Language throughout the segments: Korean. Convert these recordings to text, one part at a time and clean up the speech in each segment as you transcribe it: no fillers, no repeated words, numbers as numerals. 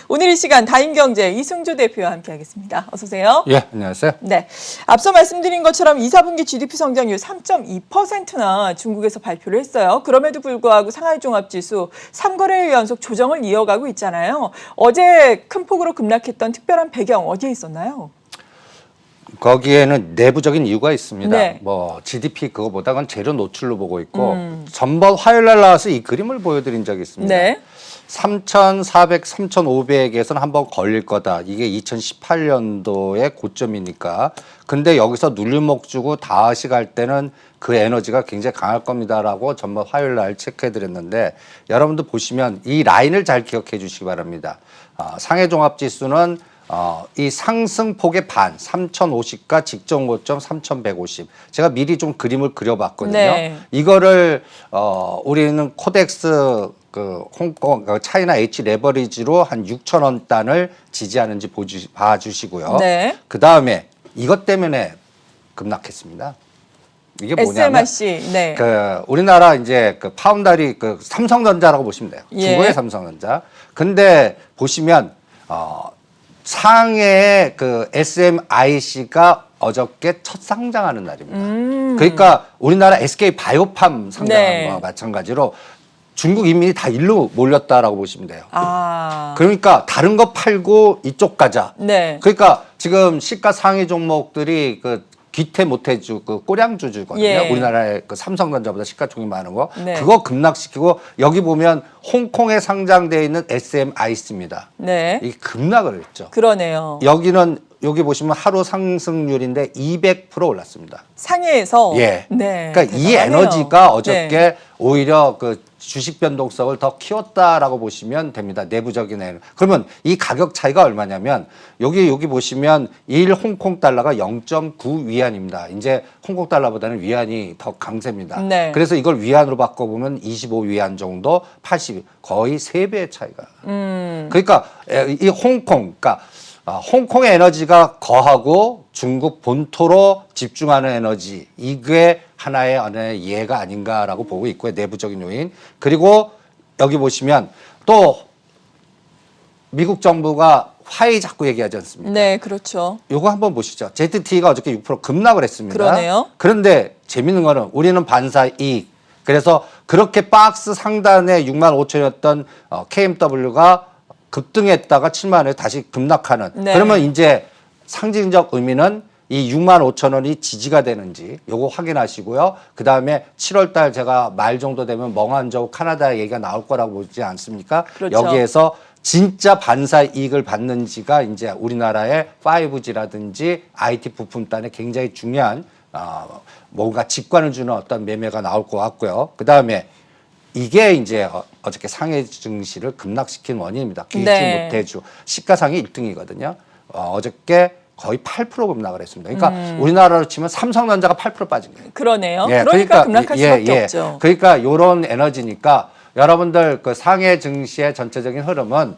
오늘 이 시간 다인경제 이승조 대표와 함께하겠습니다. 어서 오세요. 예, 안녕하세요. 네, 앞서 말씀드린 것처럼 2, 4분기 GDP 성장률 3.2%나 중국에서 발표를 했어요. 그럼에도 불구하고 상하이 종합지수 3거래일 연속 조정을 이어가고 있잖아요. 어제 큰 폭으로 급락했던 특별한 배경 어디에 있었나요? 거기에는 내부적인 이유가 있습니다. 네. 뭐 GDP 그거보다는 재료 노출로 보고 있고 전번 화요일 날 나와서 이 그림을 보여드린 적이 있습니다. 네. 3,400, 3,500에서는 한번 걸릴 거다. 이게 2018년도의 고점이니까. 근데 여기서 눌림목 주고 다시 갈 때는 그 에너지가 굉장히 강할 겁니다라고 전번 화요일 날 체크해드렸는데 여러분들 보시면 이 라인을 잘 기억해 주시기 바랍니다. 상해 종합지수는 이 상승폭의 반, 3,050과 직전 고점 3,150. 제가 미리 좀 그림을 그려봤거든요. 네. 이거를 우리는 코덱스 홍콩 차이나 H 레버리지로 한 6,000원 단을 지지하는지 봐주시고요. 네. 그 다음에 이것 때문에 급락했습니다. 이게 뭐냐면 SMRC. 네. 우리나라 이제 파운다리 삼성전자라고 보시면 돼요. 예. 중국의 삼성전자. 근데 보시면 상해의 SMIC가 어저께 첫 상장하는 날입니다. 그러니까 우리나라 SK 바이오팜 상장한 네. 거와 마찬가지로 중국 인민이 다 일로 몰렸다라고 보시면 돼요. 그러니까 다른 거 팔고 이쪽 가자. 네. 그러니까 지금 시가 상위 종목들이 기태 못해주 꼬량주주거든요. 예. 우리나라의 삼성전자보다 시가총이 많은 거. 네. 그거 급락시키고 여기 보면 홍콩에 상장되어 있는 SMIC입니다. 네. 이게 급락을 했죠. 그러네요. 여기 보시면 하루 상승률인데 200% 올랐습니다. 상해에서. 예. 네. 그러니까 이 대단하네요. 에너지가 어저께 네. 오히려 주식 변동성을 더 키웠다라고 보시면 됩니다. 내부적인 에너지. 그러면 이 가격 차이가 얼마냐면 여기 보시면 1 홍콩 달러가 0.9 위안입니다. 이제 홍콩 달러보다는 위안이 더 강세입니다. 네. 그래서 이걸 위안으로 바꿔보면 25 위안 정도, 80 거의 3배의 차이가. 그러니까 이 그러니까 홍콩의 에너지가 거하고 중국 본토로 집중하는 에너지, 이게 하나의 예가 아닌가라고 보고 있고요. 내부적인 요인. 그리고 여기 보시면 또 미국 정부가 화해 자꾸 얘기하지 않습니까? 네, 그렇죠. 요거 한번 보시죠. ZTE가 어저께 6% 급락을 했습니다. 그러네요. 그런데 재밌는 거는 우리는 반사 이익. 그래서 그렇게 박스 상단에 65,000이었던 KMW가 급등했다가 70,000원에 다시 급락하는. 네. 그러면 이제 상징적 의미는 이 65,000원이 지지가 되는지 요거 확인하시고요. 그 다음에 7월 달 제가 말 정도 되면 멍한저우 카나다 얘기가 나올 거라고 보지 않습니까? 그렇죠. 여기에서 진짜 반사 이익을 받는지가 이제 우리나라의 5G라든지 IT 부품단에 굉장히 중요한 뭔가 직관을 주는 어떤 매매가 나올 것 같고요. 그 다음에 이게 이제 어저께 상해 증시를 급락시킨 원인입니다. 기일주 네. 못해주 시가상이 1등이거든요. 어저께 거의 8% 급락을 했습니다. 그러니까 우리나라로 치면 삼성전자가 8% 빠진 거예요. 그러네요. 예, 그러니까 급락할 수밖에 없죠. 그러니까 이런 에너지니까 여러분들 상해 증시의 전체적인 흐름은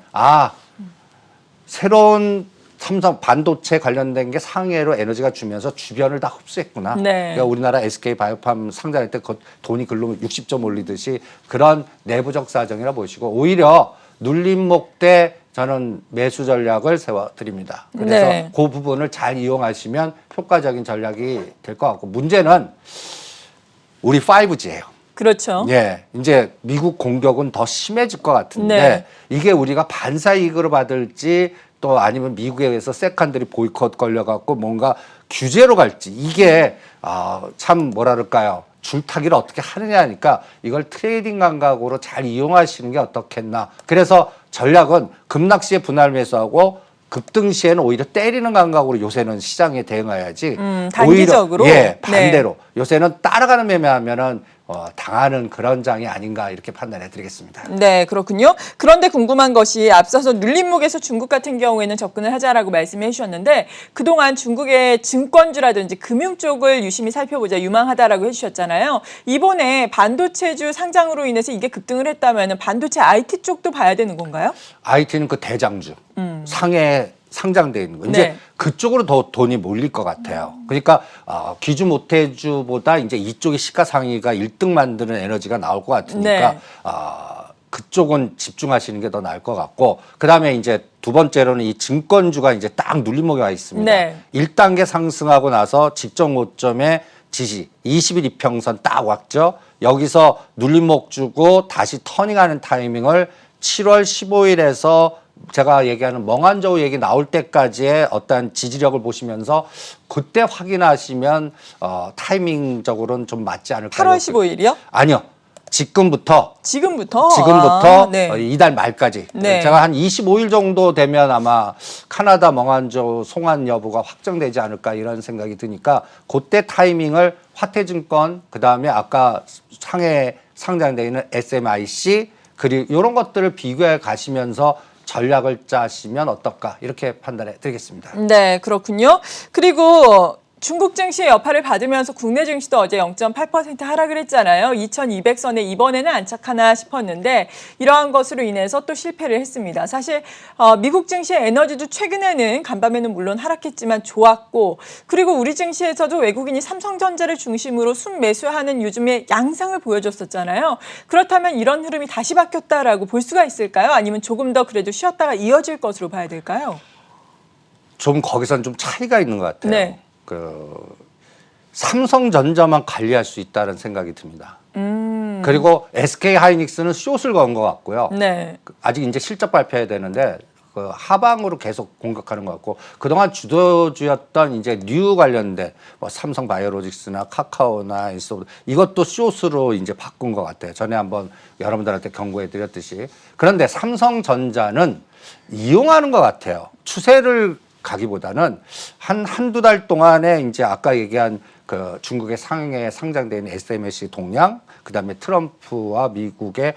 새로운 삼성 반도체 관련된 게 상해로 에너지가 주면서 주변을 다 흡수했구나. 네. 그러니까 우리나라 SK 바이오팜 상장할 때 돈이 글로 60점 올리듯이 그런 내부적 사정이라 보시고 오히려 눌림목 때 저는 매수 전략을 세워드립니다. 그래서 네. 그 부분을 잘 이용하시면 효과적인 전략이 될 것 같고 문제는 우리 5G예요. 그렇죠. 예, 이제 미국 공격은 더 심해질 것 같은데 네. 이게 우리가 반사 이익으로 받을지 또 아니면 미국에 의해서 세컨들이 보이콧 걸려갖고 뭔가 규제로 갈지 이게 참 뭐랄까요. 줄타기를 어떻게 하느냐 하니까 이걸 트레이딩 감각으로 잘 이용하시는 게 어떻겠나. 그래서 전략은 급락 시에 분할 매수하고 급등 시에는 오히려 때리는 감각으로 요새는 시장에 대응해야지. 단기적으로? 오히려 반대로. 네. 요새는 따라가는 매매하면은 당하는 그런 장이 아닌가 이렇게 판단해 드리겠습니다. 네, 그렇군요. 그런데 궁금한 것이 앞서서 눌림목에서 중국 같은 경우에는 접근을 하자라고 말씀해 주셨는데 그동안 중국의 증권주라든지 금융 쪽을 유심히 살펴보자 유망하다라고 해주셨잖아요. 이번에 반도체주 상장으로 인해서 이게 급등을 했다면 반도체 IT 쪽도 봐야 되는 건가요? IT는 대장주, 상해 상장돼 있는 거. 이제 네. 그쪽으로 더 돈이 몰릴 것 같아요. 그러니까 기주 모태주보다 이제 이쪽이 시가상위가 1등 만드는 에너지가 나올 것 같으니까 네. 그쪽은 집중하시는 게 더 나을 것 같고 그다음에 이제 두 번째로는 이 증권주가 이제 딱 눌림목에 와 있습니다. 네. 1단계 상승하고 나서 직전 고점에 지지 20일 이평선 딱 왔죠. 여기서 눌림목 주고 다시 터닝하는 타이밍을 7월 15일에서 제가 얘기하는 멍한저우 얘기 나올 때까지의 어떤 지지력을 보시면서 그때 확인하시면 타이밍적으로는 좀 맞지 않을까. 8월 15일이요? 아니요. 지금부터 네. 이달 말까지. 네. 제가 한 25일 정도 되면 아마 카나다 멍한저우 송환 여부가 확정되지 않을까 이런 생각이 드니까 그때 타이밍을 화태증권 그다음에 아까 상해 상장되어 있는 SMIC 그리고 이런 것들을 비교해 가시면서 전략을 짜시면 어떨까 이렇게 판단해 드리겠습니다. 네, 그렇군요. 그리고 중국 증시의 여파를 받으면서 국내 증시도 어제 0.8% 하락을 했잖아요. 2200선에 이번에는 안착하나 싶었는데 이러한 것으로 인해서 또 실패를 했습니다. 사실 미국 증시의 에너지도 최근에는 간밤에는 물론 하락했지만 좋았고 그리고 우리 증시에서도 외국인이 삼성전자를 중심으로 순매수하는 요즘에 양상을 보여줬었잖아요. 그렇다면 이런 흐름이 다시 바뀌었다라고 볼 수가 있을까요? 아니면 조금 더 그래도 쉬었다가 이어질 것으로 봐야 될까요? 좀 거기선 좀 차이가 있는 것 같아요. 네. 삼성전자만 관리할 수 있다는 생각이 듭니다. 그리고 SK하이닉스는 숏을 건 것 같고요. 네. 아직 이제 실적 발표해야 되는데 그 하방으로 계속 공격하는 것 같고 그동안 주도주였던 이제 뉴 관련된 뭐 삼성바이오로직스나 카카오나 인스토 이것도 숏으로 이제 바꾼 것 같아요. 전에 한번 여러분들한테 경고해 드렸듯이. 그런데 삼성전자는 이용하는 것 같아요. 추세를 가기보다는 한두 달 동안에 이제 아까 얘기한 그 중국의 상해에 상장되어 있는 SMIC 동향, 그다음에 트럼프와 미국의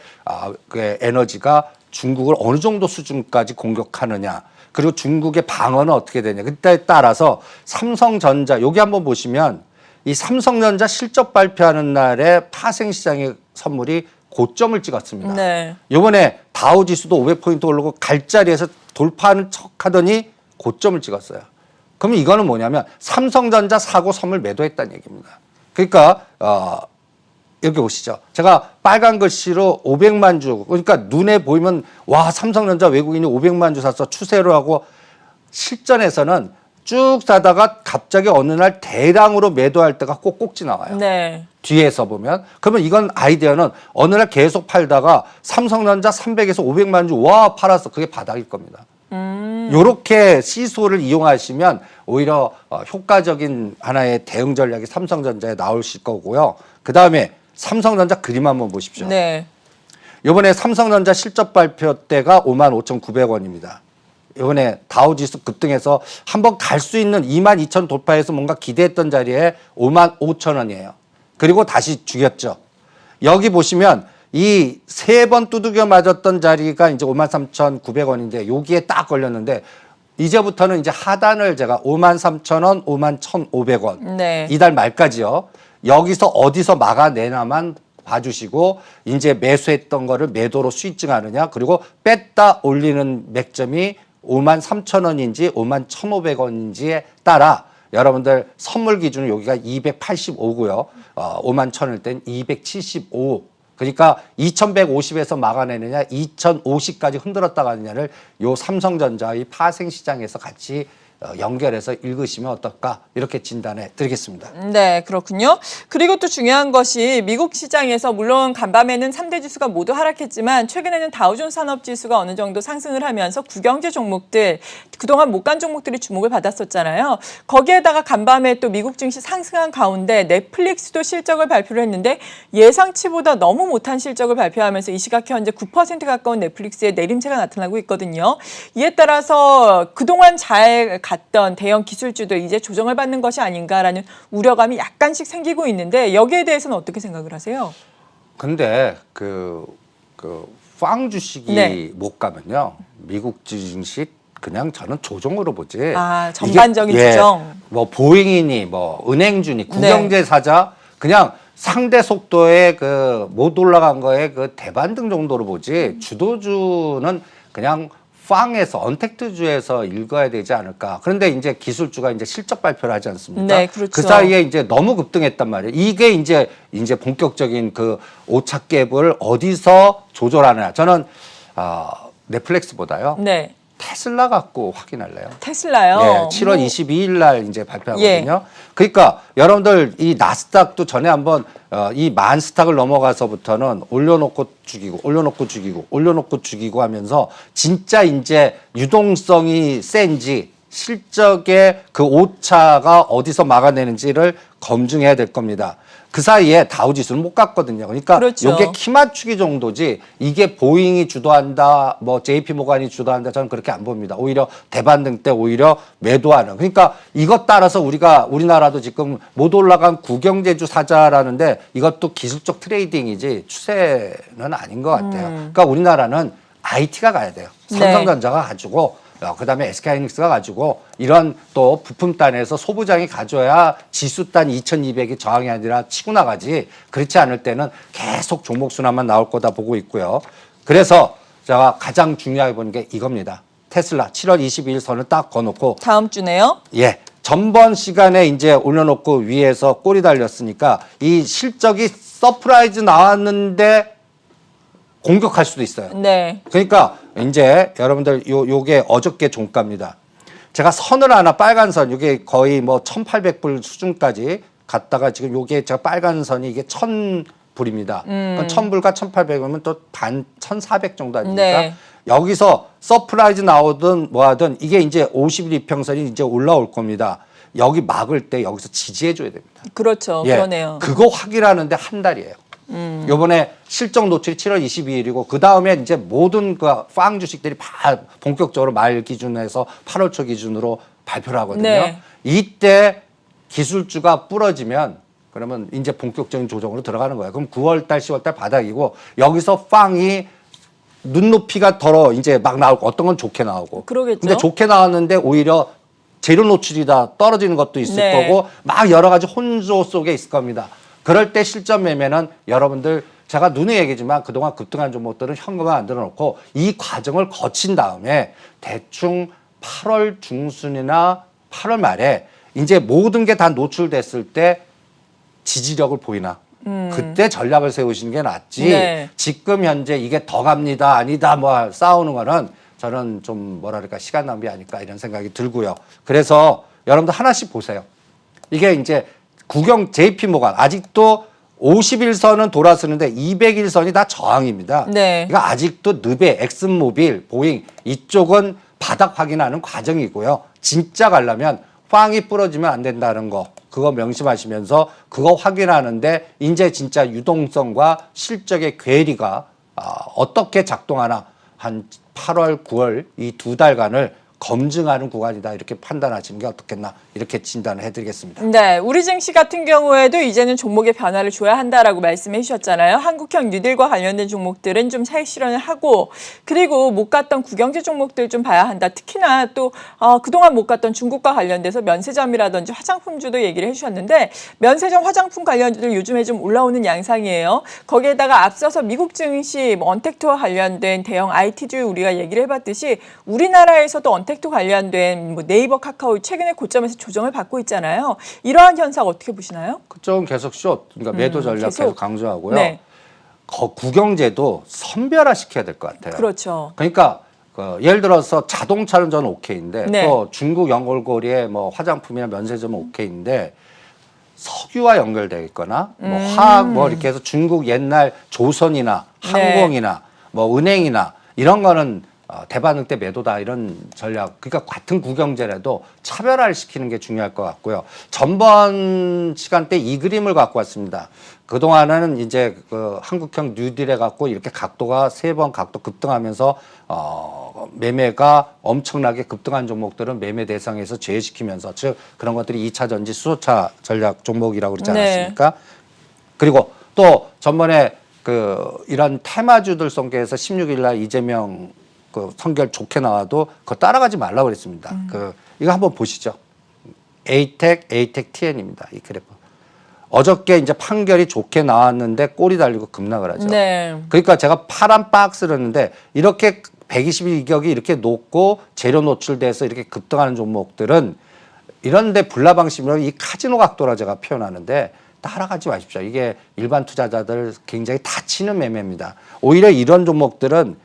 그 에너지가 중국을 어느 정도 수준까지 공격하느냐, 그리고 중국의 방어는 어떻게 되냐. 그때에 따라서 삼성전자 여기 한번 보시면 이 삼성전자 실적 발표하는 날에 파생 시장의 선물이 고점을 찍었습니다. 네. 이번에 다우 지수도 500포인트 오르고 갈 자리에서 돌파하는 척하더니 고점을 찍었어요. 그러면 이거는 뭐냐면 삼성전자 사고 선물 매도했다는 얘기입니다. 그러니까 여기 보시죠. 제가 빨간 글씨로 500만 주 그러니까 눈에 보이면 와 삼성전자 외국인이 500만 주 샀어 추세로 하고 실전에서는 쭉 사다가 갑자기 어느 날 대량으로 매도할 때가 꼭꼭지 나와요. 네. 뒤에서 보면 그러면 이건 아이디어는 어느 날 계속 팔다가 삼성전자 300에서 500만 주 와 팔았어. 그게 바닥일 겁니다. 요렇게 시소를 이용하시면 오히려 효과적인 하나의 대응 전략이 삼성전자에 나오실 거고요. 그다음에 삼성전자 그림 한번 보십시오. 네. 이번에 삼성전자 실적 발표 때가 55,900원입니다. 이번에 다우지수 급등해서 한번 갈 수 있는 22,000 돌파해서 뭔가 기대했던 자리에 55,000원이에요. 그리고 다시 죽였죠. 여기 보시면 이 세 번 두들겨 맞았던 자리가 이제 53,900원인데 여기에 딱 걸렸는데 이제부터는 이제 하단을 제가 53,000원, 51,500원 네. 이달 말까지요. 여기서 어디서 막아내나만 봐주시고 이제 매수했던 거를 매도로 스위칭하느냐 그리고 뺐다 올리는 맥점이 53,000원인지 51,500원인지에 따라 여러분들 선물 기준은 여기가 285고요. 51,000원일 땐 275. 그러니까 2,150에서 막아내느냐 2,050까지 흔들었다 가느냐를 요 삼성전자의 파생 시장에서 같이 연결해서 읽으시면 어떨까 이렇게 진단해 드리겠습니다. 네, 그렇군요. 그리고 또 중요한 것이 미국 시장에서 물론 간밤에는 3대 지수가 모두 하락했지만 최근에는 다우존스 산업지수가 어느 정도 상승을 하면서 구경제 종목들, 그동안 못 간 종목들이 주목을 받았었잖아요. 거기에다가 간밤에 또 미국 증시 상승한 가운데 넷플릭스도 실적을 발표를 했는데 예상치보다 너무 못한 실적을 발표하면서 이 시각 현재 9% 가까운 넷플릭스의 내림세가 나타나고 있거든요. 이에 따라서 그동안 잘 갔던 대형 기술주도 이제 조정을 받는 것이 아닌가라는 우려감이 약간씩 생기고 있는데 여기에 대해서는 어떻게 생각을 하세요? 근데 팡 주식이 네. 못 가면요. 미국 주식 그냥 저는 조정으로 보지. 전반적인 이게, 조정. 뭐 보잉이니 뭐 은행주니 국영제 사자 그냥 상대 속도에 못 올라간 거에 대반등 정도로 보지. 주도주는 그냥 팡에서 언택트주에서 읽어야 되지 않을까. 그런데 이제 기술주가 이제 실적 발표를 하지 않습니까? 네, 그렇죠. 그 사이에 이제 너무 급등했단 말이에요. 이게 이제 본격적인 오차갭을 어디서 조절하느냐. 저는 넷플릭스보다요. 네. 테슬라 갖고 확인할래요? 테슬라요. 예, 7월 22일 날 이제 발표하거든요. 그러니까 여러분들 이 나스닥도 전에 한번 이 만 스탁을 넘어가서부터는 올려놓고 죽이고 올려놓고 죽이고 올려놓고 죽이고 하면서 진짜 이제 유동성이 센지 실적의 그 오차가 어디서 막아내는지를 검증해야 될 겁니다. 그 사이에 다우지수는 못 갔거든요. 그러니까 그렇죠. 이게 키 맞추기 정도지 이게 보잉이 주도한다, 뭐 JP 모간이 주도한다 저는 그렇게 안 봅니다. 오히려 대반등 때 오히려 매도하는. 그러니까 이것 따라서 우리나라도 지금 못 올라간 구경제주 사자라는데 이것도 기술적 트레이딩이지 추세는 아닌 것 같아요. 그러니까 우리나라는 IT가 가야 돼요. 삼성전자가 가지고 그다음에 SK하이닉스가 가지고 이런 또 부품단에서 소부장이 가져야 지수단 2200이 저항이 아니라 치고 나가지 그렇지 않을 때는 계속 종목 순환만 나올 거다 보고 있고요. 그래서 제가 가장 중요하게 보는 게 이겁니다. 테슬라 7월 22일 선을 딱 거놓고 다음 주네요. 예. 전번 시간에 이제 올려놓고 위에서 꼬리 달렸으니까 이 실적이 서프라이즈 나왔는데 공격할 수도 있어요. 네. 그러니까 이제 여러분들 요게 어저께 종가입니다. 제가 선을 하나 빨간 선 이게 거의 뭐 1,800불 수준까지 갔다가 지금 요게 제가 빨간 선이 이게 1,000불입니다. 1,000불과 1,800이면 또 반 1,400 정도 아닙니까? 네. 여기서 서프라이즈 나오든 뭐 하든 이게 이제 50일 이평선이 이제 올라올 겁니다. 여기 막을 때 여기서 지지해 줘야 됩니다. 그렇죠. 예, 그러네요. 그거 확인하는데 한 달이에요. 요번에 실적 노출이 7월 22일이고 그 다음에 이제 모든 그 빵 주식들이 다 본격적으로 말 기준에서 8월 초 기준으로 발표를 하거든요. 네. 이때 기술주가 부러지면 그러면 이제 본격적인 조정으로 들어가는 거예요. 그럼 9월 달, 10월 달 바닥이고 여기서 빵이 눈높이가 덜어 이제 막 나오고 어떤 건 좋게 나오고. 그러겠죠. 근데 좋게 나왔는데 오히려 재료 노출이 다 떨어지는 것도 있을 네. 거고 막 여러 가지 혼조 속에 있을 겁니다. 그럴 때 실전 매매는 여러분들 제가 누누이 얘기지만 그동안 급등한 종목들은 현금을 안 들어놓고 이 과정을 거친 다음에 대충 8월 중순이나 8월 말에 이제 모든 게 다 노출됐을 때 지지력을 보이나 그때 전략을 세우시는 게 낫지. 네. 지금 현재 이게 더 갑니다 아니다 뭐 싸우는 거는 저는 좀 뭐랄까 시간 낭비 아닐까 이런 생각이 들고요. 그래서 여러분들 하나씩 보세요. 이게 이제 구경 JP 모간 아직도 50일선은 돌아서는데 200일선이 다 저항입니다. 네. 그러니까 아직도 늪에 엑슨모빌, 보잉 이쪽은 바닥 확인하는 과정이고요. 진짜 가려면 빵이 부러지면 안 된다는 거 그거 명심하시면서 그거 확인하는데 이제 진짜 유동성과 실적의 괴리가 어떻게 작동하나 한 8월, 9월 이 두 달간을 검증하는 구간이다 이렇게 판단하시는 게 어떻겠나 이렇게 진단을 해드리겠습니다. 네, 우리 증시 같은 경우에도 이제는 종목의 변화를 줘야 한다라고 말씀해 주셨잖아요. 한국형 뉴딜과 관련된 종목들은 좀 차익 실현을 하고 그리고 못 갔던 국영제 종목들 좀 봐야 한다. 특히나 또 그동안 못 갔던 중국과 관련돼서 면세점이라든지 화장품주도 얘기를 해주셨는데 면세점 화장품 관련주들 요즘에 좀 올라오는 양상이에요. 거기에다가 앞서서 미국 증시 언택트와 관련된 대형 IT주 우리가 얘기를 해봤듯이 우리나라에서도 언택트 관련된 뭐 네이버, 카카오 최근에 고점에서 조정을 받고 있잖아요. 이러한 현상 어떻게 보시나요? 그쪽은 계속 숏, 그러니까 매도 전략 계속 강조하고요. 네. 국영제도 선별화 시켜야 될 것 같아요. 그렇죠. 그러니까 예를 들어서 자동차는 저는 오케이인데 네. 또 중국 연골고리에 뭐 화장품이나 면세점은 오케이인데 석유와 연결되어 있거나 뭐 화학 뭐 이렇게 해서 중국 옛날 조선이나 항공이나 뭐 은행이나 이런 거는 대반등 때 매도다 이런 전략 그러니까 같은 국영제라도 차별화를 시키는 게 중요할 것 같고요. 전번 시간 때 이 그림을 갖고 왔습니다. 그동안은 이제 그 한국형 뉴딜에 갖고 이렇게 각도가 세 번 각도 급등하면서 매매가 엄청나게 급등한 종목들은 매매 대상에서 제외시키면서 즉 그런 것들이 2차 전지 수소차 전략 종목이라고 그러지 않았습니까? 그리고 또 전번에 이런 테마주들 속에서 16일 날 이재명 선결 좋게 나와도 그거 따라가지 말라고 그랬습니다. 이거 한번 보시죠. 에이텍 TN입니다. 이 그래프. 어저께 이제 판결이 좋게 나왔는데 꼬리 달리고 급락을 하죠. 네. 그러니까 제가 파란 박스를 했는데 이렇게 120일 이격이 이렇게 높고 재료 노출돼서 이렇게 급등하는 종목들은 이런데 불나방심으로 이 카지노 각도라 제가 표현하는데 따라가지 마십시오. 이게 일반 투자자들 굉장히 다치는 매매입니다. 오히려 이런 종목들은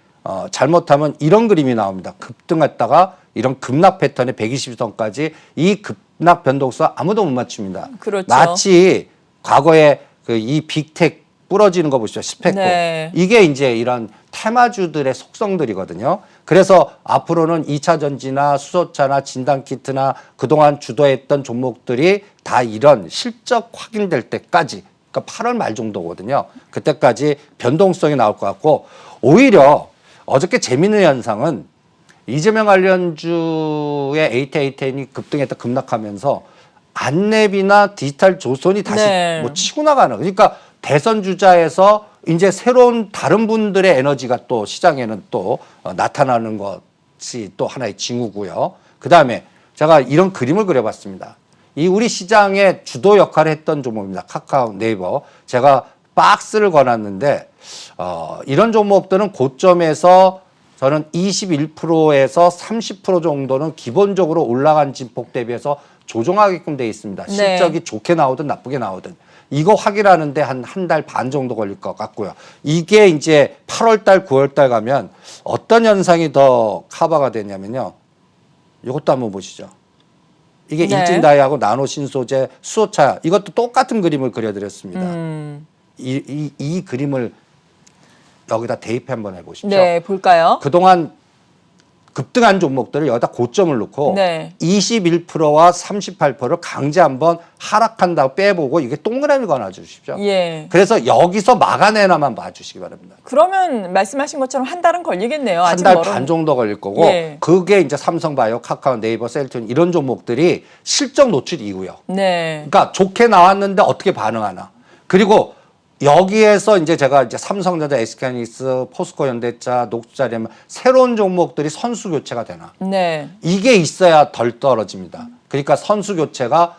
잘못하면 이런 그림이 나옵니다. 급등했다가 이런 급락 패턴의 120선까지 이 급락 변동수 아무도 못 맞춥니다. 그렇죠. 마치 과거에 이 빅텍 부러지는 거 보시죠. 스펙코. 네. 이게 이제 이런 테마주들의 속성들이거든요. 그래서 앞으로는 2차 전지나 수소차나 진단키트나 그동안 주도했던 종목들이 다 이런 실적 확인될 때까지, 그러니까 8월 말 정도거든요. 그때까지 변동성이 나올 것 같고, 오히려 어저께 재미있는 현상은 이재명 관련주의 AT&T이 급등했다 급락하면서 안랩이나 디지털 조선이 다시 네. 뭐 치고 나가는, 그러니까 대선 주자에서 이제 새로운 다른 분들의 에너지가 또 시장에는 또 나타나는 것이 또 하나의 징후고요. 그다음에 제가 이런 그림을 그려봤습니다. 이 우리 시장의 주도 역할을 했던 종목입니다. 카카오, 네이버. 제가 박스를 거놨는데 이런 종목들은 고점에서 저는 21%에서 30% 정도는 기본적으로 올라간 진폭 대비해서 조정하게끔 되어 있습니다. 실적이 좋게 나오든 나쁘게 나오든. 이거 확인하는데 한 달 반 정도 걸릴 것 같고요. 이게 이제 8월 달, 9월 달 가면 어떤 현상이 더 커버가 되냐면요. 이것도 한번 보시죠. 이게 네. 일진다이하고 나노 신소재, 수소차, 이것도 똑같은 그림을 그려드렸습니다. 이 그림을 여기다 대입 한번 해보십시오. 네, 볼까요? 그동안 급등한 종목들을 여기다 고점을 놓고 네. 21%와 38%를 강제 한번 하락한다고 빼보고 이게 동그라미 그어놔 주십시오. 예. 그래서 여기서 막아내나만 봐주시기 바랍니다. 그러면 말씀하신 것처럼 한 달은 걸리겠네요. 한 아직 달 멀었... 반 정도 걸릴 거고 예. 그게 이제 삼성바이오, 카카오, 네이버, 셀트리온 이런 종목들이 실적 노출 이후요. 네. 그러니까 좋게 나왔는데 어떻게 반응하나. 그리고 여기에서 이제 제가 이제 삼성전자, SK하이닉스, 포스코 현대차, 녹두자리하면 새로운 종목들이 선수 교체가 되나. 네. 이게 있어야 덜 떨어집니다. 그러니까 선수 교체가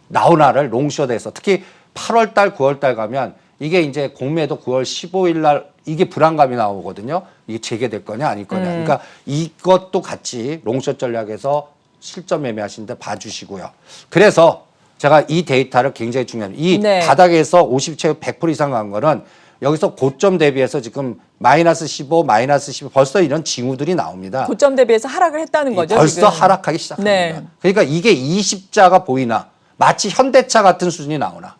나오나를 롱숏에서 특히 8월 달, 9월 달 가면 이게 이제 공매도 9월 15일 날 이게 불안감이 나오거든요. 이게 재개될 거냐 아닐 거냐. 그러니까 이것도 같이 롱숏 전략에서 실전 매매하시는데 봐주시고요. 그래서 제가 이 데이터를 굉장히 중요합니다. 이 네. 바닥에서 50채 100% 이상 간 거는 여기서 고점 대비해서 지금 마이너스 15, 마이너스 10 벌써 이런 징후들이 나옵니다. 고점 대비해서 하락을 했다는 거죠. 벌써 지금. 하락하기 시작합니다. 네. 그러니까 이게 20자가 보이나 마치 현대차 같은 수준이 나오나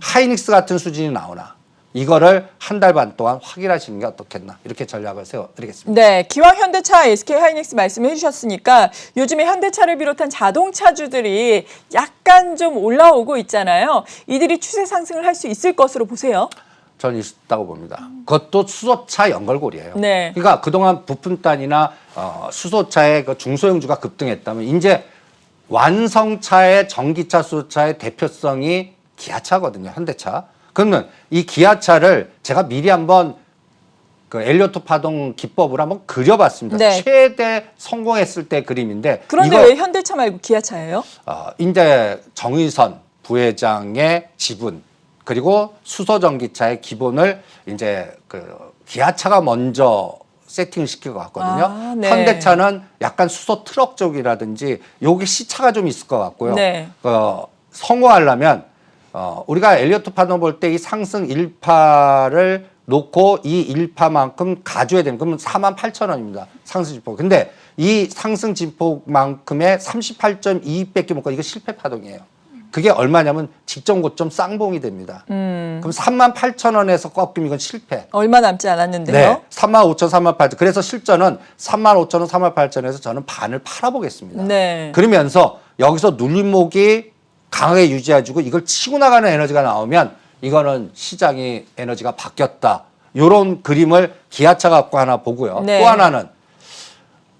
하이닉스 같은 수준이 나오나 이거를 한 달 반 동안 확인하시는 게 어떻겠나 이렇게 전략을 세워드리겠습니다. 네, 기왕 현대차, SK 하이닉스 말씀해 주셨으니까 요즘에 현대차를 비롯한 자동차주들이 약간 좀 올라오고 있잖아요. 이들이 추세 상승을 할 수 있을 것으로 보세요. 저는 있다고 봅니다. 그것도 수소차 연결고리예요. 네. 그러니까 그동안 부품단이나 수소차의 그 중소형주가 급등했다면 이제 완성차의 전기차, 수소차의 대표성이 기아차거든요. 현대차. 그러면 이 기아차를 제가 미리 한번 그 엘리어트 파동 기법으로 한번 그려봤습니다. 네. 최대 성공했을 때 그림인데 그런데 이거 왜 현대차 말고 기아차예요? 이제 정의선 부회장의 지분 그리고 수소전기차의 기본을 이제 그 기아차가 먼저 세팅을 시킬 것 같거든요. 아, 네. 현대차는 약간 수소 트럭 쪽이라든지 여기 시차가 좀 있을 것 같고요. 네. 성공하려면 우리가 엘리어트 파동 볼 때 이 상승 1파를 놓고 이 1파만큼 가져야 되는 그러면 48,000원입니다. 상승 진폭. 근데 이 상승 진폭만큼의 38.2밖에 못 가. 이거 실패 파동이에요. 그게 얼마냐면 직전 고점 쌍봉이 됩니다. 그럼 38,000원에서 꺾이면 이건 실패. 얼마 남지 않았는데요. 네. 35,000, 38,000. 그래서 실전은 35,000원, 38,000원에서 저는 반을 팔아보겠습니다. 네. 그러면서 여기서 눌림목이 강하게 유지해주고 이걸 치고 나가는 에너지가 나오면 이거는 시장의 에너지가 바뀌었다. 이런 그림을 기아차 갖고 하나 보고요. 네. 또 하나는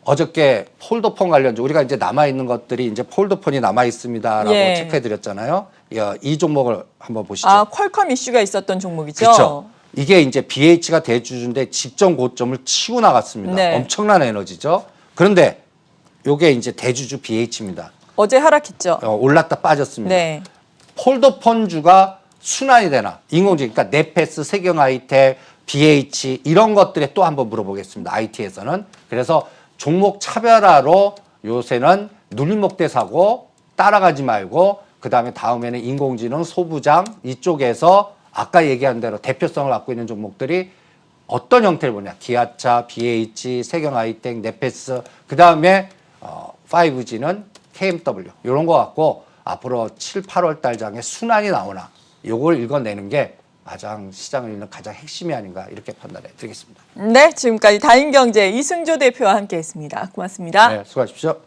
어저께 폴더폰 관련주 우리가 이제 남아있는 것들이 이제 폴더폰이 남아있습니다라고 예. 체크해드렸잖아요. 이 종목을 한번 보시죠. 아, 퀄컴 이슈가 있었던 종목이죠. 그렇죠. 이게 이제 BH가 대주주인데 직전 고점을 치고 나갔습니다. 네. 엄청난 에너지죠. 그런데 이게 이제 대주주 BH입니다. 어제 하락했죠. 올랐다 빠졌습니다. 네. 폴더폰주가 순환이 되나? 인공지능, 그러니까 네페스, 세경아이텍, BH 이런 것들에 또 한번 물어보겠습니다. IT에서는. 그래서 종목 차별화로 요새는 눌림목대 사고 따라가지 말고 그다음에 다음에는 인공지능, 소부장 이쪽에서 아까 얘기한 대로 대표성을 갖고 있는 종목들이 어떤 형태를 보냐. 기아차, BH, 세경 아이텍, 네페스, 그 다음에 5G는 KMW 이런 거 갖고 앞으로 7, 8월 달 장에 순환이 나오나 요걸 읽어내는 게 가장 시장을 읽는 가장 핵심이 아닌가 이렇게 판단해 드리겠습니다. 네, 지금까지 다인경제 이승조 대표와 함께했습니다. 고맙습니다. 네, 수고하십시오.